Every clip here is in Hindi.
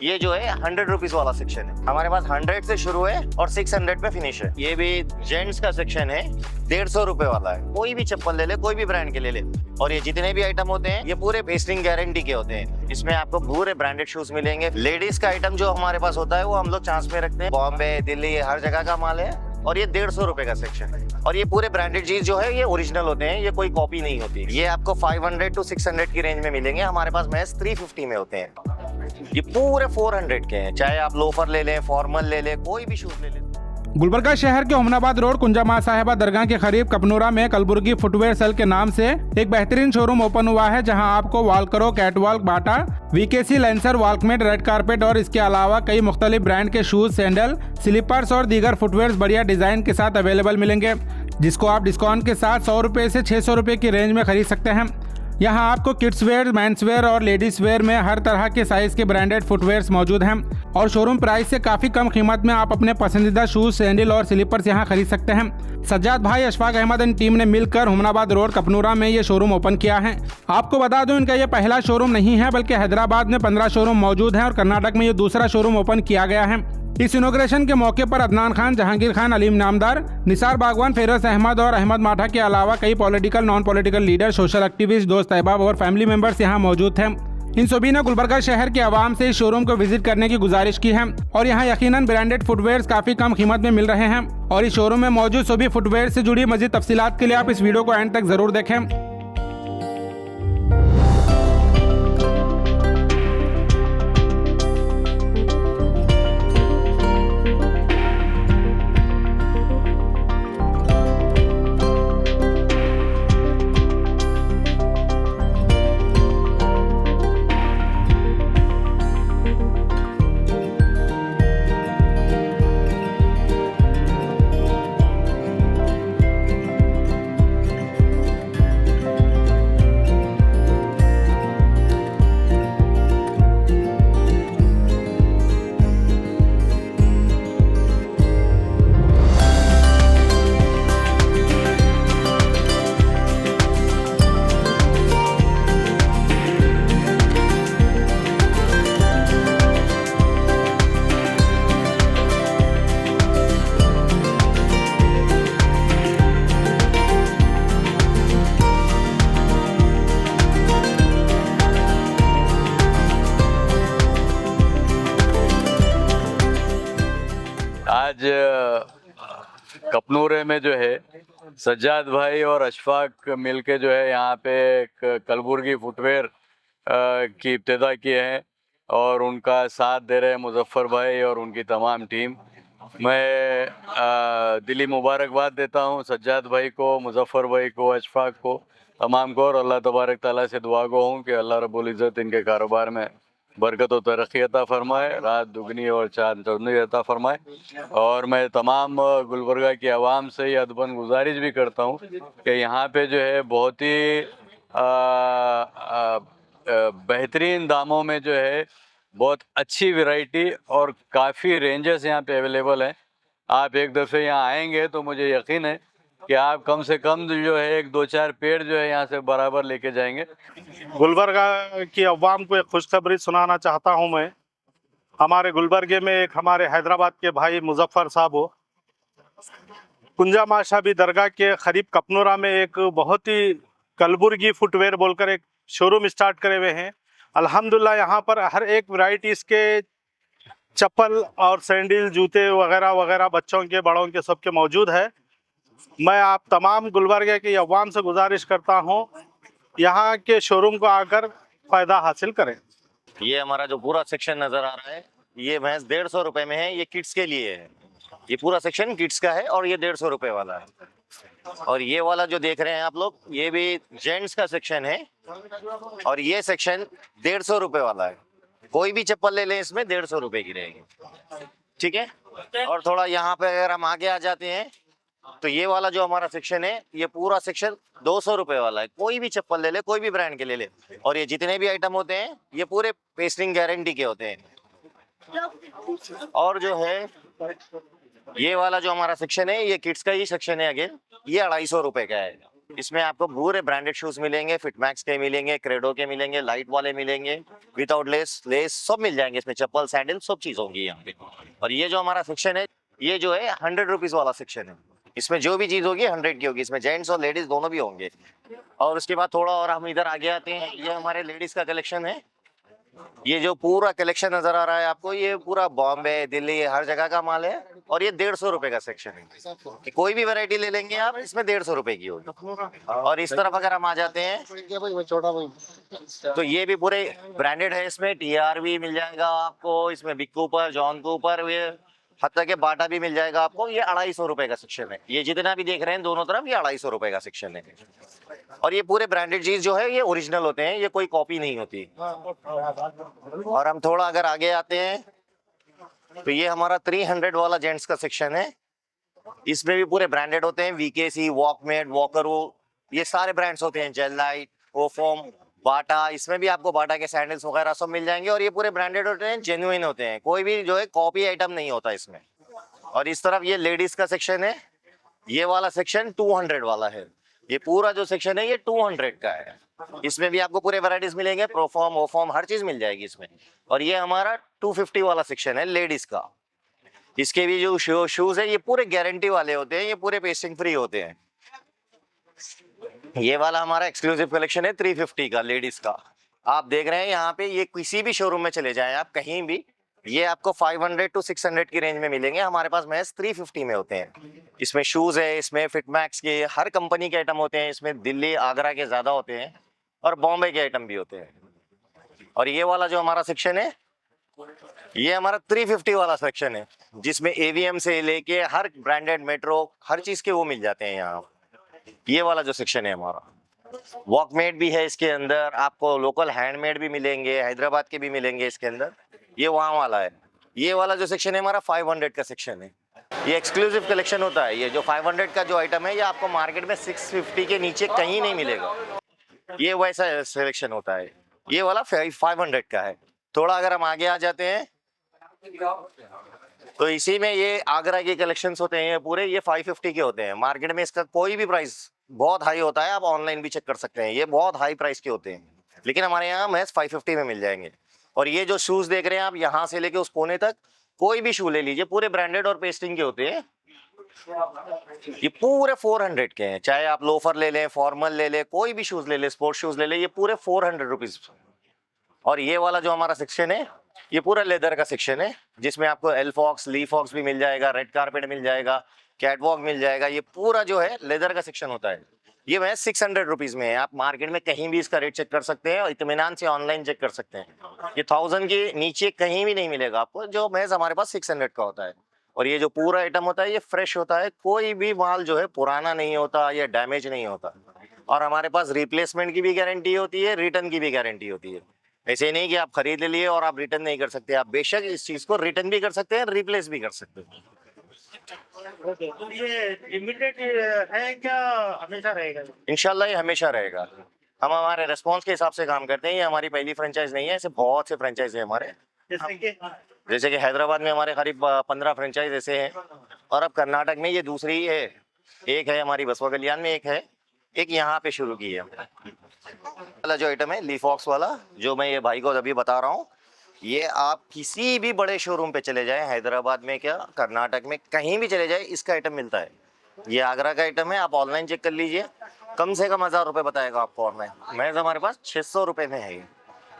ये जो है 100 रुपीज वाला सेक्शन है। हमारे पास 100 से शुरू है और 600 पे फिनिश है। ये भी जेंट्स का सेक्शन है, 150 रुपए वाला है। कोई भी चप्पल ले ले, कोई भी ब्रांड के ले ले। और ये जितने भी आइटम होते हैं ये पूरे पेस्टिंग गारंटी के होते हैं। इसमें आपको पूरे ब्रांडेड शूज मिलेंगे। लेडीज का आइटम जो हमारे पास होता है वो हम लोग चांस में रखते हैं। बॉम्बे, दिल्ली, हर जगह का माल है। और ये 150 रुपए का सेक्शन है। और ये पूरे ब्रांडेड चीज जो है ये ओरिजिनल होते हैं, ये कोई कॉपी नहीं होती। ये आपको 500 to 600 की रेंज में मिलेंगे। हमारे पास महज 350 में होते हैं। ये पूरे 400 के हैं। चाहे आप लोफर ले लें, फॉर्मल ले लें, कोई भी शूज ले लें। गुलबर्गा शहर के ओमनाबाद रोड कुंजा मां साहिबा दरगाह के करीब कपनूरा में कलबुर्गी फुटवेयर सेल के नाम से एक बेहतरीन शोरूम ओपन हुआ है, जहां आपको वॉलकरो, कैटवॉक, बाटा, वीकेसी, लेंसर, वॉल्कमेट, रेड कारपेट और इसके अलावा कई मुख्तलिफ ब्रांड के शूज, सैंडल, स्लीपर्स और दीगर फुटवेयर बढ़िया डिजाइन के साथ अवेलेबल मिलेंगे, जिसको आप डिस्काउंट के साथ 100 रुपये से 600 रुपये की रेंज में खरीद सकते हैं। यहाँ आपको किड्स वेयर, मेंस वेयर और लेडीज वेयर में हर तरह के साइज के ब्रांडेड फुटवेयर्स मौजूद हैं और शोरूम प्राइस से काफ़ी कम कीमत में आप अपने पसंदीदा शूज, सैंडल और स्लीपर्स यहाँ खरीद सकते हैं। सज्जाद भाई, अशफाक अहमद एंड टीम ने मिलकर ओमनाबाद रोड कपनूरा में ये शोरूम ओपन किया है। आपको बता दूं, इनका ये पहला शोरूम नहीं है, बल्कि हैदराबाद में 15 शोरूम मौजूद हैं और कर्नाटक में ये दूसरा शोरूम ओपन किया गया है। इस इनॉग्रेशन के मौके पर अदनान खान, जहांगीर खान, अलीम नामदार, निसार बागवान, फेरोज अहमद और अहमद माठा के अलावा कई political, non political leader, social activist, दोस्त अहबाब और फैमिली मेंबर्स यहाँ मौजूद थे। इन सभी ने गुलबर्गा शहर के आवाम से इस शोरूम को विजिट करने की गुजारिश की है और यहाँ यकीनन ब्रांडेड फुटवेयर्स काफ़ी कम कीमत में मिल रहे हैं। और इस शोरूम में मौजूद सभी फुटवेयर से जुड़ी मजीद तफसीलात के लिए आप इस वीडियो को एंड तक ज़रूर देखें। आज कपनूरे में जो है सज्जाद भाई और अशफाक मिलके जो है यहाँ पे कलबुर्गी फुटवेयर की इब्तिदा की है और उनका साथ दे रहे हैं मुजफ्फर भाई और उनकी तमाम टीम। मैं दिली मुबारकबाद देता हूँ सज्जाद भाई को, मुजफ्फर भाई को, अशफाक को, तमाम को, और अल्लाह तबारक ताला से दुआ गो हूँ कि अल्लाह रब्बुल इज़्ज़त इनके कारोबार में बरकत और तरक्की अता फरमाए, रात दुगनी और चांद चौगनी अता फरमाए। और मैं तमाम गुलबर्गा की आवाम से ये अदबन गुजारिश भी करता हूँ कि यहाँ पे जो है बहुत ही बेहतरीन दामों में जो है बहुत अच्छी वैरायटी और काफ़ी रेंजेस यहाँ पे अवेलेबल हैं। आप एक दफ़े यहाँ आएंगे तो मुझे यकीन है कि आप कम से कम जो है 1-2-4 पेड़ जो है यहाँ से बराबर लेके जाएंगे। गुलबर्गा की अवाम को एक खुशखबरी सुनाना चाहता हूँ मैं। हमारे गुलबर्गे में एक हमारे हैदराबाद के भाई मुजफ्फर साहब हो, कुंजा माशाबी दरगाह के करीब कपनूरा में एक बहुत ही कलबुर्गी फुटवेयर बोलकर एक शोरूम स्टार्ट करे हुए हैं। अल्हम्दुलिल्लाह यहाँ पर हर एक वैरायटीज़ के चप्पल और सैंडल, जूते वगैरह वगैरह बच्चों के, बड़ों के, सबके मौजूद है। मैं आप तमाम गुलबर्गा की अवाम से गुजारिश करता हूँ यहाँ के शोरूम को आकर फ़ायदा हासिल करें। ये हमारा जो पूरा सेक्शन नजर आ रहा है ये महज 150 रुपए में है। ये किड्स के लिए है। ये पूरा सेक्शन किड्स का है और ये 150 रुपए वाला है। और ये वाला जो देख रहे हैं आप लोग, ये भी जेंट्स का सेक्शन है और ये सेक्शन 150 रुपए वाला है। कोई भी चप्पल ले लें, इसमें 150 रुपए की रहेगी। ठीक है। और थोड़ा यहाँ पे अगर हम आगे आ जाते हैं तो ये वाला जो हमारा सेक्शन है ये पूरा सेक्शन 200 रुपए वाला है। कोई भी चप्पल ले ले, कोई भी ब्रांड के ले ले। और ये जितने भी आइटम होते हैं ये पूरे पेस्टिंग गारंटी के होते हैं। और जो है ये वाला जो हमारा सेक्शन है ये किड्स का ही सेक्शन है। अगेन ये 250 रुपए का है। इसमें आपको पूरे ब्रांडेड शूज मिलेंगे, फिटमैक्स के मिलेंगे, क्रेडो के मिलेंगे, लाइट वाले मिलेंगे, विदाउट लेस लेस सब मिल जाएंगे इसमें, चप्पल सैंडल सब चीज होंगी यहाँ पे। और ये जो हमारा सेक्शन है, ये जो है 100 रुपीज वाला सेक्शन है। इसमें जो भी चीज होगी 100 की होगी, इसमें जेंट्स और लेडीज दोनों भी होंगे। और उसके बाद थोड़ा और हम इधर आगे आते हैं, ये हमारे लेडीज का कलेक्शन है। ये जो पूरा कलेक्शन नजर आ रहा है आपको, ये पूरा बॉम्बे दिल्ली हर जगह का माल है। और ये 150 रुपए का सेक्शन है कि कोई भी वैरायटी ले लेंगे आप, इसमें 150 रुपए की होगी। और इस तरफ अगर हम आ जाते हैं तो ये भी पूरे ब्रांडेड है, इसमें TRV मिल जाएगा आपको, इसमें बिग कूपर, जॉन कूपर, ये हत्ता के बाटा भी मिल जाएगा आपको। ये 250 रुपए का सेक्शन है। ये जितना भी देख रहे हैं दोनों तरफ, ये 250 रुपए का सेक्शन है। और ये पूरे ब्रांडेड चीज जो है ये ओरिजिनल होते हैं, ये कोई कॉपी नहीं होती। और हम थोड़ा अगर आगे आते हैं तो ये हमारा 300 वाला जेंट्स का सेक्शन है। इसमें भी पूरे ब्रांडेड होते हैं, VKC, वॉकमेट, वॉकरो, ये सारे ब्रांड्स होते हैं, जेल लाइट, ओफोम, बाटा। इसमें भी आपको बाटा के सैंडल्स वगैरह सब मिल जाएंगे। और ये पूरे ब्रांडेड होते हैं, जेन्युइन होते हैं, कोई भी जो है कॉपी आइटम नहीं होता इसमें। और इस तरफ ये लेडीज का सेक्शन है। ये वाला सेक्शन 200 वाला है। ये पूरा जो सेक्शन है ये 200 का है। इसमें भी आपको पूरे वैरायटीज मिलेंगे, प्रोफॉर्म, ओफॉर्म, हर चीज मिल जाएगी इसमें। और ये हमारा 250 वाला सेक्शन है लेडीज का। इसके भी जो शूज है ये पूरे गारंटी वाले होते हैं, ये पूरे पेस्टिंग फ्री होते हैं। ये वाला हमारा एक्सक्लूसिव कलेक्शन है 350 का लेडीज का। आप देख रहे हैं यहाँ पे, ये किसी भी शोरूम में चले जाएं आप कहीं भी, ये आपको 500 to 600 की रेंज में मिलेंगे। हमारे पास महज 350 में होते हैं। इसमें शूज है, इसमें फिटमैक्स के हर कंपनी के आइटम होते हैं, इसमें दिल्ली आगरा के ज्यादा होते हैं और बॉम्बे के आइटम भी होते हैं। और ये वाला जो हमारा सेक्शन है ये हमारा 350 वाला सेक्शन है, जिसमें AVM से लेके हर ब्रांडेड मेट्रो हर चीज के वो मिल जाते हैं यहाँ। ये वाला जो सेक्शन है हमारा, वॉकमेट भी है इसके अंदर, आपको लोकल हैंडमेड भी मिलेंगे, हैदराबाद के भी मिलेंगे इसके अंदर। ये वहाँ वाला है। ये वाला जो सेक्शन है हमारा 500 का सेक्शन है। ये एक्सक्लूसिव कलेक्शन होता है। ये जो 500 का जो आइटम है ये आपको मार्केट में 650 के नीचे कहीं नहीं मिलेगा। ये वैसा सिलेक्शन होता है। ये वाला 500 का है। थोड़ा अगर हम आगे आ जाते हैं तो इसी में ये आगरा के कलेक्शंस होते हैं, ये पूरे ये 550 के होते हैं। मार्केट में इसका कोई भी प्राइस बहुत हाई होता है, आप ऑनलाइन भी चेक कर सकते हैं, ये बहुत हाई प्राइस के होते हैं, लेकिन हमारे यहाँ महज 550 में मिल जाएंगे। और ये जो शूज देख रहे हैं आप, यहाँ से लेके उस कोने तक कोई भी शू ले लीजिए, पूरे ब्रांडेड और पेस्टिंग के होते हैं। ये पूरे 400 के हैं, चाहे आप लोफर ले लें, फॉर्मल ले लें, कोई भी शूज ले लें, स्पोर्ट्स शूज ले लें, ये पूरे 400 रुपीज। और ये वाला जो हमारा सेक्शन है ये पूरा लेदर का सेक्शन है, जिसमें आपको एल्फॉक्स, लीफॉक्स भी मिल जाएगा, रेड कारपेट मिल जाएगा, कैटवॉक मिल जाएगा। ये पूरा जो है लेदर का सेक्शन होता है। ये मैं 600 रुपीज में है। आप मार्केट में कहीं भी इसका रेट चेक कर सकते हैं और इत्मीनान से ऑनलाइन चेक कर सकते हैं। ये 1000 के नीचे कहीं भी नहीं मिलेगा आपको, जो महज हमारे पास 600 का होता है। और ये जो पूरा आइटम होता है ये फ्रेश होता है, कोई भी माल जो है पुराना नहीं होता या डैमेज नहीं होता। और हमारे पास रिप्लेसमेंट की भी गारंटी होती है, रिटर्न की भी गारंटी होती है। ऐसे नहीं कि आप खरीद लिए और आप रिटर्न नहीं कर सकते, आप बेशक इस चीज को रिटर्न भी कर सकते हैं, रिप्लेस भी कर सकते हैं। ये लिमिटेड है क्या, हमेशा रहेगा? इंशाल्लाह ये हमेशा रहेगा। हम हमारे रेस्पॉन्स के हिसाब से काम करते हैं। ये हमारी पहली फ्रेंचाइज नहीं है, ऐसे बहुत से फ्रेंचाइज है हमारे। जैसे कि हैदराबाद में हमारे करीब 15 फ्रेंचाइज ऐसे हैं। और अब कर्नाटक में ये दूसरी है, एक है हमारी बसवा कल्याण में, एक है, एक यहाँ पे शुरू की है। वाला जो आइटम है लीफॉक्स वाला, जो मैं ये भाई को अभी बता रहा हूँ, ये आप किसी भी बड़े शोरूम पे चले जाएं, हैदराबाद में क्या कर्नाटक में कहीं भी चले जाएं, इसका आइटम मिलता है। ये आगरा का आइटम है, आप ऑनलाइन चेक कर लीजिए, कम से कम 1000 रुपये बताएगा आपको ऑनलाइन। मैं हमारे पास 600 रुपये में है।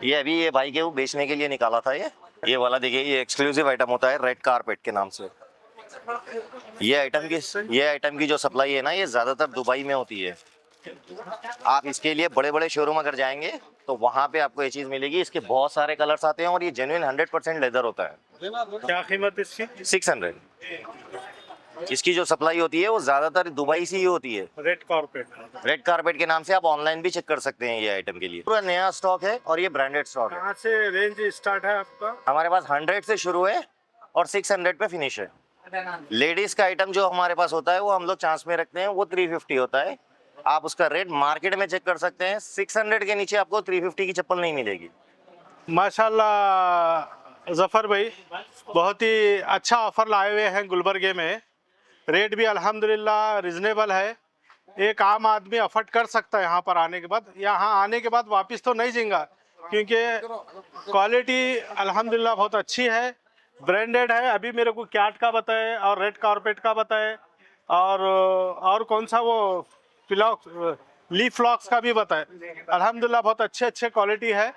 ये अभी ये भाई के वो बेचने के लिए निकाला था। ये वाला देखिए, ये एक्सक्लूसिव आइटम होता है रेड कारपेट के नाम से। ये आइटम की जो सप्लाई है ना, ये ज्यादातर दुबई में होती है। आप इसके लिए बड़े बड़े शोरूम अगर जाएंगे तो वहाँ पे आपको ये चीज मिलेगी। इसके बहुत सारे कलर्स आते हैं और ये जेन्युइन 100% लेदर होता है। क्या कीमत इसकी? 600। इसकी जो सप्लाई होती है वो ज्यादातर दुबई से ही होती है। रेड कारपेट के नाम से आप ऑनलाइन भी चेक कर सकते हैं ये आइटम के लिए। पूरा नया स्टॉक है और ये ब्रांडेड स्टॉक है। कहाँ से रेंज स्टार्ट है आपका? हमारे पास 100 से शुरू है और 600 पे फिनिश है। लेडीज का आइटम जो हमारे पास होता है वो हम लोग चांस में रखते हैं, वो 350 होता है। आप उसका रेट मार्केट में चेक कर सकते हैं। 600 के नीचे आपको 350 की चप्पल नहीं मिलेगी। माशाल्लाह जफ़र भाई, बहुत ही अच्छा ऑफर लाए हुए हैं गुलबर्गे में। रेट भी अल्हम्दुलिल्लाह रिजनेबल है। एक आम आदमी अफोर्ड कर सकता है यहाँ पर आने के बाद। यहाँ आने के बाद वापस तो नहीं जाएगा, क्योंकि क्वालिटी अल्हम्दुलिल्लाह बहुत अच्छी है, ब्रांडेड है। अभी मेरे को कैट का बताए और रेड कारपेट का बताए और कौन सा वो लीफ फ्लॉक्स का भी बताए। अल्हम्दुलिल्लाह बहुत अच्छे क्वालिटी है।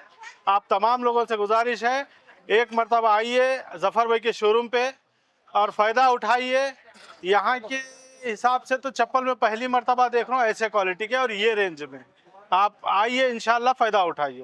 आप तमाम लोगों से गुजारिश है, एक मरतबा आइए जफ़र भाई के शोरूम पे और फ़ायदा उठाइए। यहाँ के हिसाब से तो चप्पल में पहली मरतबा देख रहा हूँ ऐसे क्वालिटी के और ये रेंज में। आप आइए, इंशाल्लाह फ़ायदा उठाइए।